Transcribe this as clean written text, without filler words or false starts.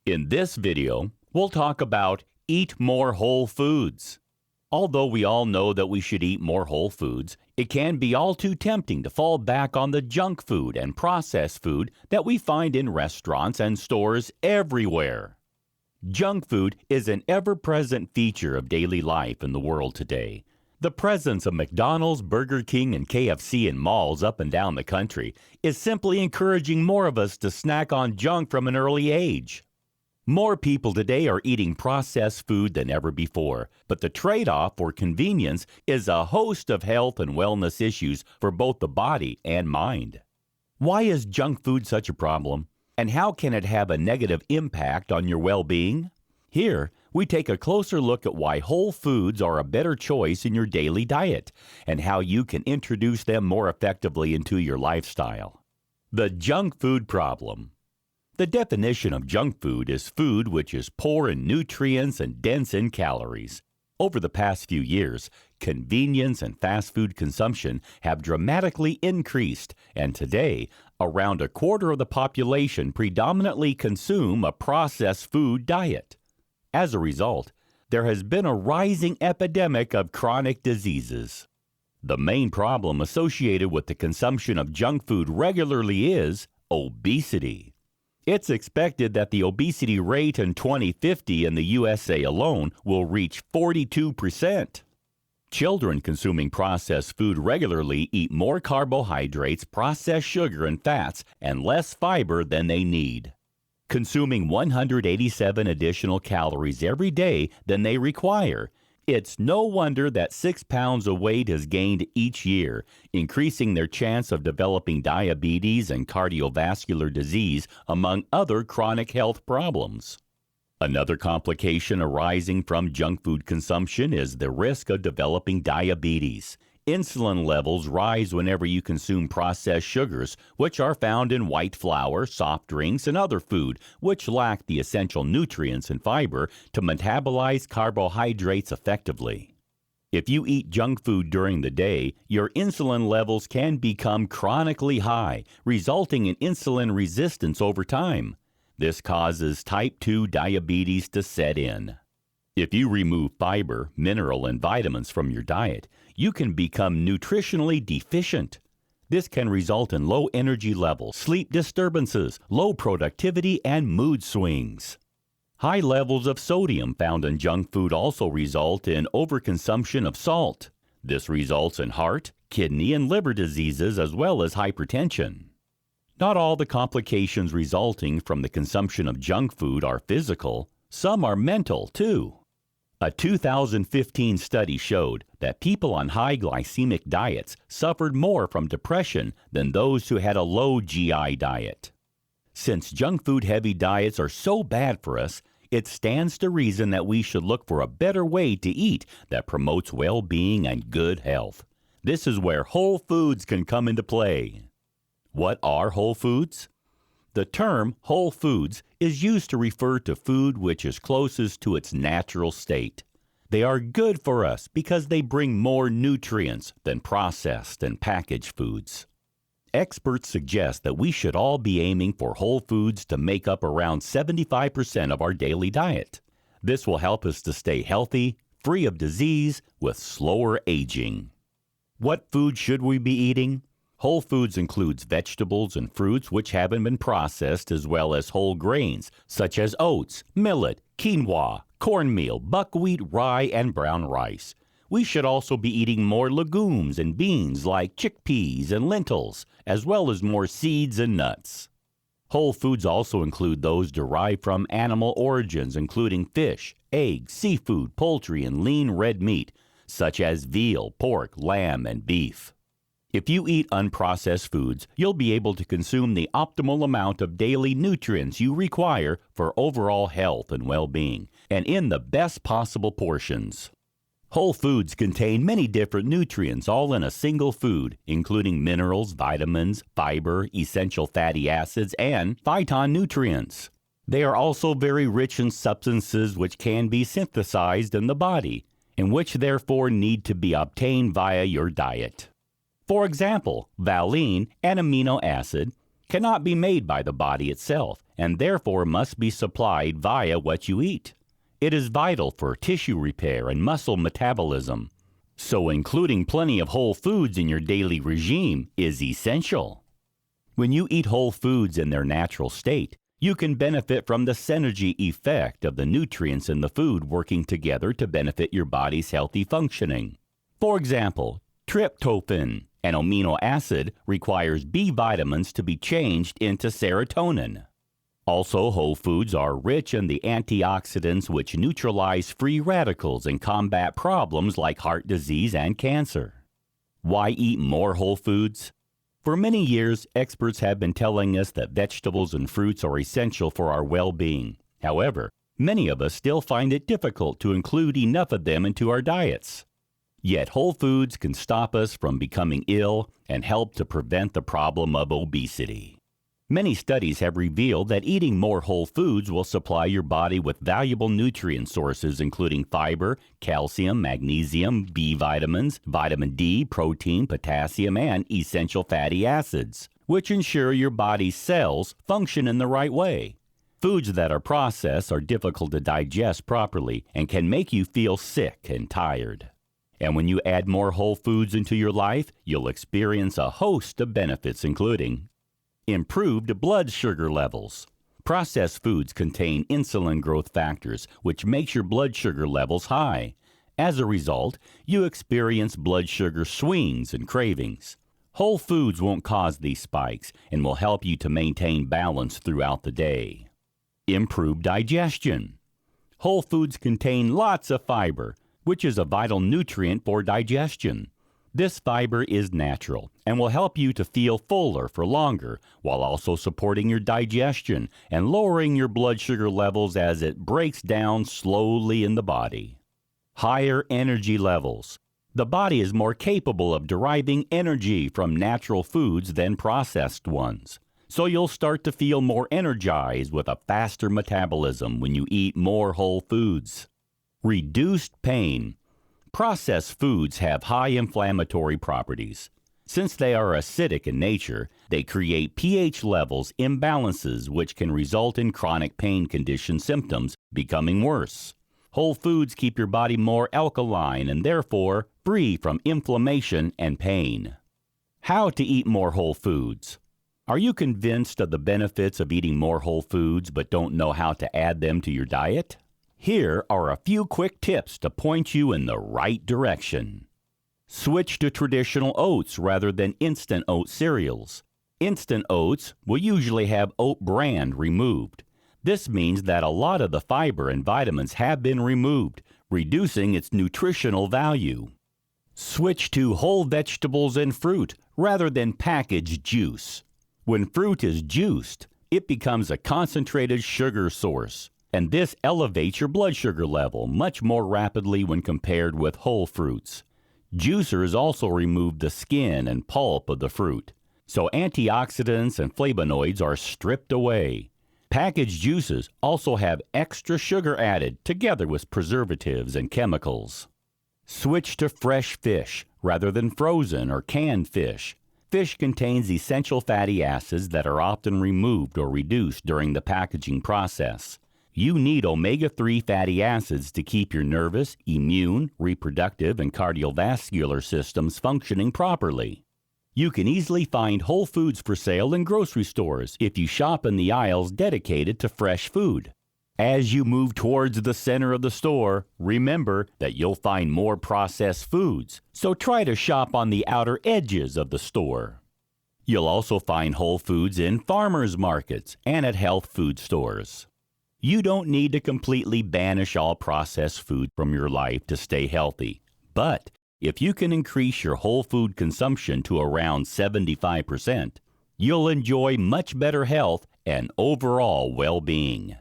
In this video, we'll talk about eat more whole foods. Although we all know that we should eat more whole foods, it can be all too tempting to fall back on the junk food and processed food that we find in restaurants and stores everywhere. Junk food is an ever-present feature of daily life in the world today. The presence of McDonald's, Burger King, and KFC in malls up and down the country is simply encouraging more of us to snack on junk from an early age. More people today are eating processed food than ever before, but the trade-off for convenience is a host of health and wellness issues for both the body and mind. Why is junk food such a problem, and how can it have a negative impact on your well-being? Here, we take a closer look at why whole foods are a better choice in your daily diet, and how you can introduce them more effectively into your lifestyle. The junk food problem. The definition of junk food is food which is poor in nutrients and dense in calories. Over the past few years, convenience and fast food consumption have dramatically increased, and today, around a quarter of the population predominantly consume a processed food diet. As a result, there has been a rising epidemic of chronic diseases. The main problem associated with the consumption of junk food regularly is obesity. It's expected that the obesity rate in 2050 in the USA alone will reach 42%. Children consuming processed food regularly eat more carbohydrates, processed sugar, and fats, and less fiber than they need, consuming 187 additional calories every day than they require. It's no wonder that 6 pounds of weight is gained each year, increasing their chance of developing diabetes and cardiovascular disease, among other chronic health problems. Another complication arising from junk food consumption is the risk of developing diabetes. Insulin levels rise whenever you consume processed sugars, which are found in white flour, soft drinks, and other food, which lack the essential nutrients and fiber to metabolize carbohydrates effectively. If you eat junk food during the day, your insulin levels can become chronically high, resulting in insulin resistance over time. This causes type 2 diabetes to set in. If you remove fiber, mineral, and vitamins from your diet, you can become nutritionally deficient. This can result in low energy levels, sleep disturbances, low productivity, and mood swings. High levels of sodium found in junk food also result in overconsumption of salt. This results in heart, kidney, and liver diseases as well as hypertension. Not all the complications resulting from the consumption of junk food are physical. Some are mental, too. A 2015 study showed that people on high glycemic diets suffered more from depression than those who had a low GI diet. Since junk food heavy diets are so bad for us, it stands to reason that we should look for a better way to eat that promotes well-being and good health. This is where whole foods can come into play. What are whole foods? The term whole foods is used to refer to food which is closest to its natural state. They are good for us because they bring more nutrients than processed and packaged foods. Experts suggest that we should all be aiming for whole foods to make up around 75% of our daily diet. This will help us to stay healthy, free of disease, with slower aging. What food should we be eating? Whole foods includes vegetables and fruits which haven't been processed, as well as whole grains such as oats, millet, quinoa, cornmeal, buckwheat, rye, and brown rice. We should also be eating more legumes and beans like chickpeas and lentils, as well as more seeds and nuts. Whole foods also include those derived from animal origins, including fish, eggs, seafood, poultry, and lean red meat, such as veal, pork, lamb, and beef. If you eat unprocessed foods, you'll be able to consume the optimal amount of daily nutrients you require for overall health and well-being, and in the best possible portions. Whole foods contain many different nutrients all in a single food, including minerals, vitamins, fiber, essential fatty acids, and phytonutrients. They are also very rich in substances which can be synthesized in the body, and which therefore need to be obtained via your diet. For example, valine, an amino acid, cannot be made by the body itself, and therefore must be supplied via what you eat. It is vital for tissue repair and muscle metabolism. So including plenty of whole foods in your daily regime is essential. When you eat whole foods in their natural state, you can benefit from the synergy effect of the nutrients in the food working together to benefit your body's healthy functioning. For example, tryptophan, an amino acid, requires B vitamins to be changed into serotonin. Also, whole foods are rich in the antioxidants which neutralize free radicals and combat problems like heart disease and cancer. Why eat more whole foods? For many years, experts have been telling us that vegetables and fruits are essential for our well-being. However, many of us still find it difficult to include enough of them into our diets. Yet whole foods can stop us from becoming ill and help to prevent the problem of obesity. Many studies have revealed that eating more whole foods will supply your body with valuable nutrient sources including fiber, calcium, magnesium, B vitamins, vitamin D, protein, potassium, and essential fatty acids, which ensure your body's cells function in the right way. Foods that are processed are difficult to digest properly and can make you feel sick and tired. And when you add more whole foods into your life, you'll experience a host of benefits including improved blood sugar levels. Processed foods contain insulin growth factors, which makes your blood sugar levels high. As a result, you experience blood sugar swings and cravings. Whole foods won't cause these spikes and will help you to maintain balance throughout the day. Improved digestion. Whole foods contain lots of fiber, which is a vital nutrient for digestion. This fiber is natural and will help you to feel fuller for longer while also supporting your digestion and lowering your blood sugar levels as it breaks down slowly in the body. Higher energy levels. The body is more capable of deriving energy from natural foods than processed ones. So you'll start to feel more energized with a faster metabolism when you eat more whole foods. Reduced pain. Processed foods have high inflammatory properties. Since they are acidic in nature, they create pH levels imbalances which can result in chronic pain condition symptoms becoming worse. Whole foods keep your body more alkaline and therefore free from inflammation and pain. How to eat more whole foods. Are you convinced of the benefits of eating more whole foods but don't know how to add them to your diet? Here are a few quick tips to point you in the right direction. Switch to traditional oats rather than instant oat cereals. Instant oats will usually have oat bran removed. This means that a lot of the fiber and vitamins have been removed, reducing its nutritional value. Switch to whole vegetables and fruit rather than packaged juice. When fruit is juiced, it becomes a concentrated sugar source, and this elevates your blood sugar level much more rapidly when compared with whole fruits. Juicers also remove the skin and pulp of the fruit, so antioxidants and flavonoids are stripped away. Packaged juices also have extra sugar added together with preservatives and chemicals. Switch to fresh fish rather than frozen or canned fish. Fish contains essential fatty acids that are often removed or reduced during the packaging process. You need omega-3 fatty acids to keep your nervous, immune, reproductive, and cardiovascular systems functioning properly. You can easily find whole foods for sale in grocery stores if you shop in the aisles dedicated to fresh food. As you move towards the center of the store, remember that you'll find more processed foods, so try to shop on the outer edges of the store. You'll also find whole foods in farmers markets and at health food stores. You don't need to completely banish all processed food from your life to stay healthy, but if you can increase your whole food consumption to around 75%, you'll enjoy much better health and overall well-being.